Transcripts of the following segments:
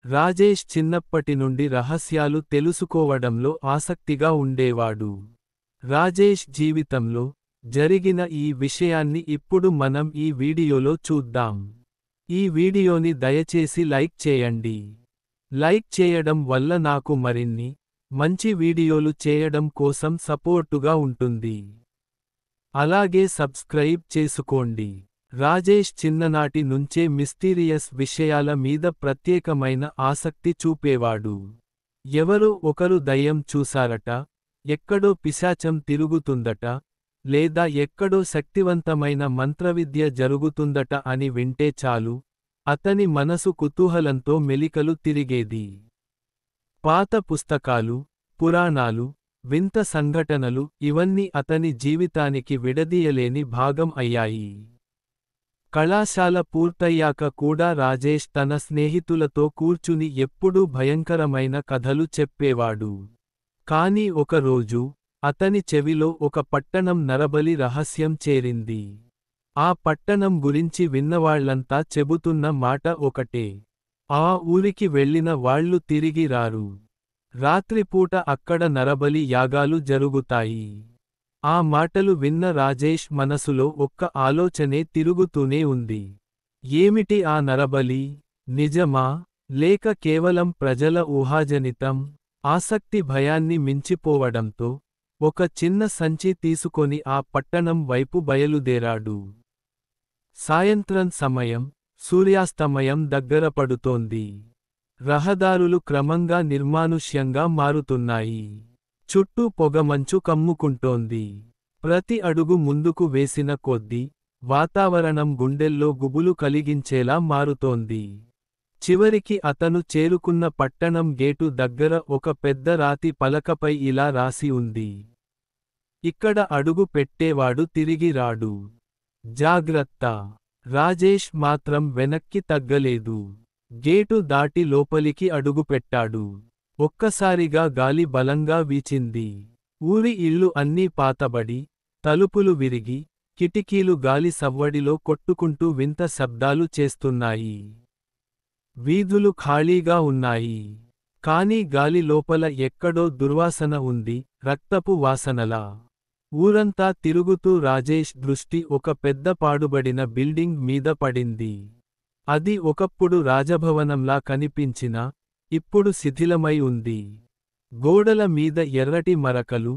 రాజేష్ చిన్నప్పటి నుండి రహస్యాలు తెలుసుకోవడంలో ఆసక్తిగా ఉండేవాడు. రాజేష్ జీవితంలో జరిగిన ఈ విషయాన్ని ఇప్పుడు మనం ఈ వీడియోలో చూద్దాం. ఈ వీడియోని దయచేసి లైక్ చేయండి. లైక్ చేయడం వల్ల నాకు మరిన్ని మంచి వీడియోలు చేయడం కోసం సపోర్టుగా ఉంటుంది. అలాగే సబ్స్క్రైబ్ చేసుకోండి. రాజేష్ చిన్ననాటి నుంచే మిస్టీరియస్ విషయాల మీద ప్రత్యేకమైన ఆసక్తి చూపేవాడు. ఎవరో ఒకరు దయ్యం చూశారట, ఎక్కడో పిశాచం తిరుగుతుందట, లేదా ఎక్కడో శక్తివంతమైన మంత్రవిద్య జరుగుతుందట అని వింటే చాలు, అతని మనసు కుతూహలంతో మెలికలు తిరిగేది. పాత పుస్తకాలు, పురాణాలు, వింత సంఘటనలు ఇవన్నీ అతని జీవితానికి విడదీయలేని భాగం అయ్యాయి. కళాశాల పూర్తయ్యాక కూడా రాజేష్ తన స్నేహితులతో కూర్చుని ఎప్పుడూ భయంకరమైన కథలు చెప్పేవాడు. కానీ ఒకరోజు అతని చెవిలో ఒక పట్టణం నరబలి రహస్యం చేరింది. ఆ పట్టణం గురించి విన్నవాళ్లంతా చెబుతున్న మాట ఒకటే: ఆ ఊరికి వెళ్ళిన వాళ్ళు తిరిగి రారు. రాత్రిపూట అక్కడ నరబలి యాగాలు జరుగుతాయి. ఆ మాటలు విన్న రాజేష్ మనసులో ఒక్క ఆలోచనే తిరుగుతూనే ఉంది. ఏమిటి ఆ నరబలి? నిజమా, లేక కేవలం ప్రజల ఊహాజనితం? ఆసక్తి భయాన్ని మించిపోవడంతో ఒక చిన్న సంచి తీసుకొని ఆ పట్టణం వైపు బయలుదేరాడు. సాయంత్రం సమయం, సూర్యాస్తమయం దగ్గర పడుతోంది. రహదారులు క్రమంగా నిర్మానుష్యంగా మారుతున్నాయి. చుట్టూ పొగమంచు కమ్ముకుంటోంది. ప్రతి అడుగు ముందుకు వేసిన కొద్దీ వాతావరణం గుండెల్లో గుబులు కలిగించేలా మారుతోంది. చివరికి అతను చేరుకున్న పట్టణం గేటు దగ్గర ఒక పెద్ద రాతి పలకపై ఇలా రాసి ఉంది: ఇక్కడ అడుగు పెట్టేవాడు తిరిగి రాడు. జాగ్రత్త. రాజేష్ మాత్రం వెనక్కి తగ్గలేదు. గేటు దాటి లోపలికి అడుగుపెట్టాడు. ఒక్కసారిగా గాలి బలంగా వీచింది. ఊరి ఇళ్ళు అన్నీ పాతబడి, తలుపులు విరిగి, కిటికీలు గాలి సవ్వడిలో కొట్టుకుంటూ వింత శబ్దాలు చేస్తున్నాయి. వీధులు ఖాళీగా ఉన్నాయి. కానీ గాలి లోపల ఎక్కడో దుర్వాసన ఉంది, రక్తపు వాసనలా. ఊరంతా తిరుగుతూ రాజేష్ దృష్టి ఒక పెద్ద పాడుబడిన బిల్డింగ్ మీద పడింది. అది ఒకప్పుడు రాజభవనంలా కనిపించినా ఇప్పుడు శిథిలమై ఉంది. గోడల మీద ఎర్రటి మరకలు,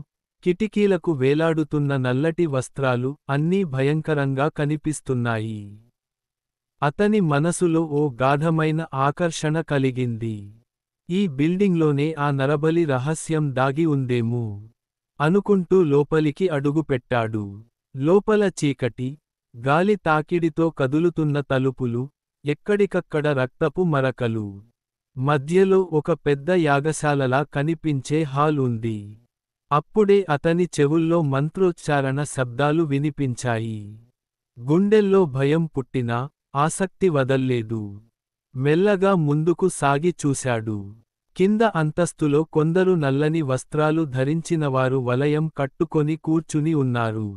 కిటికీలకు వేలాడుతున్న నల్లటి వస్త్రాలు అన్నీ భయంకరంగా కనిపిస్తున్నాయి. అతని మనసులో ఓ గాఢమైన ఆకర్షణ కలిగింది. ఈ బిల్డింగ్లోనే ఆ నరబలి రహస్యం దాగి ఉందేమో అనుకుంటూ లోపలికి అడుగుపెట్టాడు. లోపల చీకటి, గాలి తాకిడితో కదులుతున్న తలుపులు, ఎక్కడికక్కడ రక్తపు మరకలు. మధ్యలో ఒక పెద్ద యాగశాలలా కనిపించే హాల్ ఉంది. అప్పుడే అతని చెవుల్లో మంత్రోచ్చారణ శబ్దాలు వినిపించాయి. గుండెల్లో భయం పుట్టినా ఆసక్తి వదల్లేదు. మెల్లగా ముందుకు సాగి చూశాడు. కింద అంతస్తులో కొందరు నల్లని వస్త్రాలు ధరించినవారు వలయం కట్టుకొని కూర్చుని ఉన్నారు.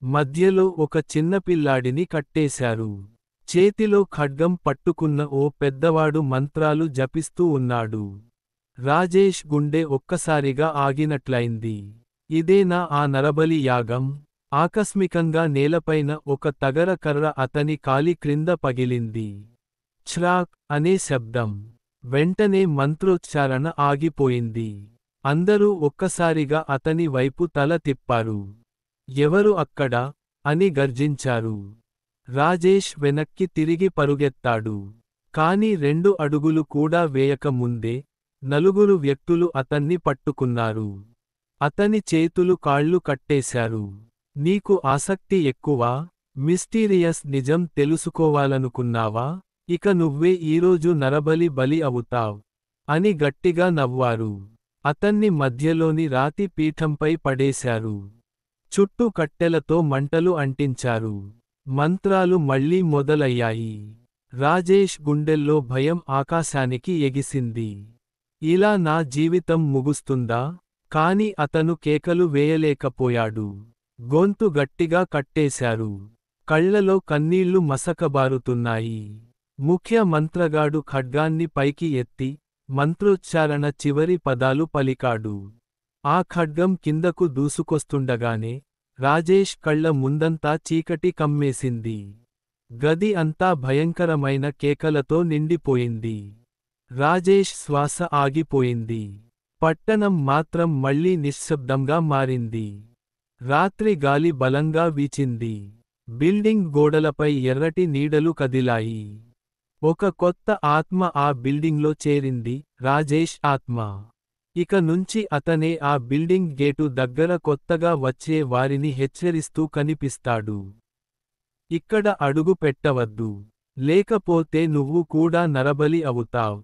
మధ్యలో ఒక చిన్నపిల్లాడిని కట్టేశారు. చేతిలో ఖడ్గం పట్టుకున్న ఓ పెద్దవాడు మంత్రాలు జపిస్తూ ఉన్నాడు. రాజేష్ గుండె ఒక్కసారిగా ఆగినట్లయింది. ఇదేనా ఆ నరబలి యాగం? ఆకస్మికంగా నేలపైన ఒక తగర కర్ర అతని కాలి క్రింద పగిలింది. ఛ్రాక్ అనే శబ్దం. వెంటనే మంత్రోచ్చారణ ఆగిపోయింది. అందరూ ఒక్కసారిగా అతని వైపు తల తిప్పారు. ఎవరు అక్కడ? అని గర్జించారు. రాజేష్ వెనక్కి తిరిగి పరుగెత్తాడు. కాని 2 అడుగులు కూడా వేయక ముందే నలుగురు వ్యక్తులు అతన్ని పట్టుకున్నారు. అతని చేతులు కాళ్ళు కట్టేశారు. నీకు ఆసక్తి ఎక్కువా? మిస్టీరియస్ నిజం తెలుసుకోవాలనుకున్నావా? ఇక నువ్వే ఈరోజు నరబలి బలి అవుతావ్ అని గట్టిగా నవ్వారు. అతన్ని మధ్యలోని రాతి పీఠంపై పడేశారు. చుట్టూ కట్టెలతో మంటలు అంటించారు. మంత్రాలు మళ్లీ మొదలయ్యాయి. రాజేష్ గుండెల్లో భయం ఆకాశానికి ఎగిసింది. ఇలా నా జీవితం ముగుస్తుందా? కాని అతను కేకలు వేయలేకపోయాడు. గొంతు గట్టిగా కట్టేశారు. కళ్లలో కన్నీళ్లు మసకబారుతున్నాయి. ముఖ్య మంత్రగాడు ఖడ్గాన్ని పైకి ఎత్తి, మంత్రోచ్చారణ చివరి పదాలు పలికాడు. ఆ ఖడ్గం కిందకు దూసుకొస్తుండగానే, రాజేష్ కళ్ళ ముందంతా చీకటి కమ్మేసింది. గది అంతా భయంకరమైన కేకలతో నిండిపోయింది. రాజేష్ శ్వాస ఆగిపోయింది. పట్టణం మాత్రం మళ్ళీ నిశ్శబ్దంగా మారింది. రాత్రి గాలి బలంగా వీచింది. బిల్డింగ్ గోడలపై ఎర్రటి నీడలు కదిలాయి. ఒక కొత్త ఆత్మ ఆ బిల్డింగ్లో చేరింది, రాజేష్ ఆత్మ. ఇక నుంచి అతనే ఆ బిల్డింగ్ గేటు దగ్గర కొత్తగా వచ్చే వారిని హెచ్చరిస్తూ కనిపిస్తాడు. ఇక్కడ అడుగు పెట్టవద్దు. లేకపోతే నువ్వు కూడా నరబలి అవుతావ్.